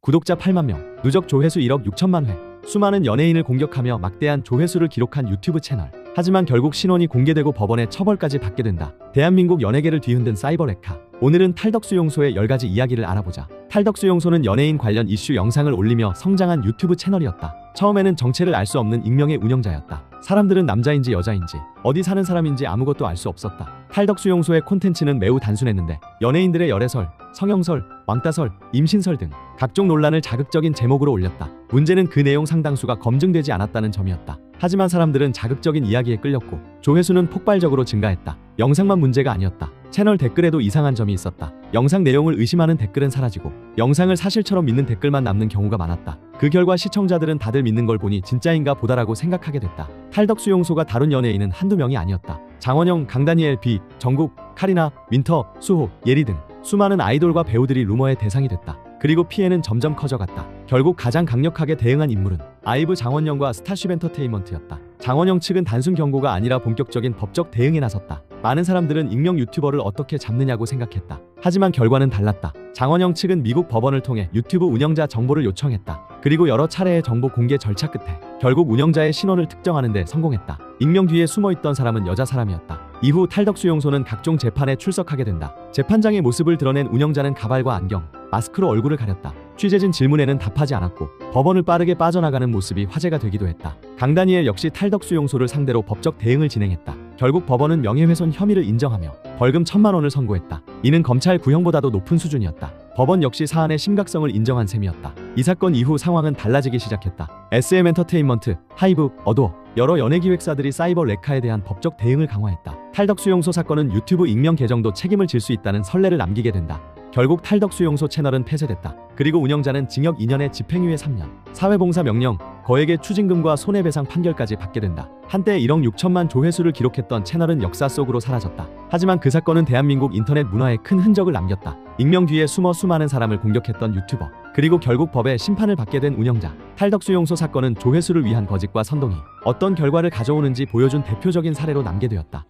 구독자 8만 명, 누적 조회수 1억 6천만 회. 수많은 연예인을 공격하며 막대한 조회수를 기록한 유튜브 채널. 하지만 결국 신원이 공개되고 법원의 처벌까지 받게 된다. 대한민국 연예계를 뒤흔든 사이버 레카. 오늘은 탈덕수용소의 10가지 이야기를 알아보자. 탈덕수용소는 연예인 관련 이슈 영상을 올리며 성장한 유튜브 채널이었다. 처음에는 정체를 알 수 없는 익명의 운영자였다. 사람들은 남자인지 여자인지 어디 사는 사람인지 아무것도 알 수 없었다. 탈덕수용소의 콘텐츠는 매우 단순했는데 연예인들의 열애설, 성형설, 왕따설, 임신설 등 각종 논란을 자극적인 제목으로 올렸다. 문제는 그 내용 상당수가 검증되지 않았다는 점이었다. 하지만 사람들은 자극적인 이야기에 끌렸고 조회수는 폭발적으로 증가했다. 영상만 문제가 아니었다. 채널 댓글에도 이상한 점이 있었다. 영상 내용을 의심하는 댓글은 사라지고 영상을 사실처럼 믿는 댓글만 남는 경우가 많았다. 그 결과 시청자들은 다들 믿는 걸 보니 진짜인가 보다라고 생각하게 됐다. 탈덕수용소가 다룬 연예인은 한두 명이 아니었다. 장원영, 강다니엘, 비, 정국, 카리나, 윈터, 수호, 예리 등 수많은 아이돌과 배우들이 루머의 대상이 됐다. 그리고 피해는 점점 커져갔다. 결국 가장 강력하게 대응한 인물은 아이브 장원영과 스타쉽 엔터테인먼트였다. 장원영 측은 단순 경고가 아니라 본격적인 법적 대응에 나섰다. 많은 사람들은 익명 유튜버를 어떻게 잡느냐고 생각했다. 하지만 결과는 달랐다. 장원영 측은 미국 법원을 통해 유튜브 운영자 정보를 요청했다. 그리고 여러 차례의 정보 공개 절차 끝에 결국 운영자의 신원을 특정하는 데 성공했다. 익명 뒤에 숨어있던 사람은 여자 사람이었다. 이후 탈덕수용소는 각종 재판에 출석하게 된다. 재판장의 모습을 드러낸 운영자는 가발과 안경, 마스크로 얼굴을 가렸다. 취재진 질문에는 답하지 않았고 법원을 빠르게 빠져나가는 모습이 화제가 되기도 했다. 강다니엘 역시 탈덕수용소를 상대로 법적 대응을 진행했다. 결국 법원은 명예훼손 혐의를 인정하며 벌금 1,000만 원을 선고했다. 이는 검찰 구형보다도 높은 수준이었다. 법원 역시 사안의 심각성을 인정한 셈이었다. 이 사건 이후 상황은 달라지기 시작했다. SM 엔터테인먼트, 하이브, 어도어, 여러 연예기획사들이 사이버 레카에 대한 법적 대응을 강화했다. 탈덕수용소 사건은 유튜브 익명 계정도 책임을 질 수 있다는 선례를 남기게 된다. 결국 탈덕수용소 채널은 폐쇄됐다. 그리고 운영자는 징역 2년에 집행유예 3년, 사회봉사 명령, 거액의 추징금과 손해배상 판결까지 받게 된다. 한때 1억 6천만 조회수를 기록했던 채널은 역사 속으로 사라졌다. 하지만 그 사건은 대한민국 인터넷 문화에 큰 흔적을 남겼다. 익명 뒤에 숨어 수많은 사람을 공격했던 유튜버, 그리고 결국 법의 심판을 받게 된 운영자. 탈덕수용소 사건은 조회수를 위한 거짓과 선동이 어떤 결과를 가져오는지 보여준 대표적인 사례로 남게 되었다.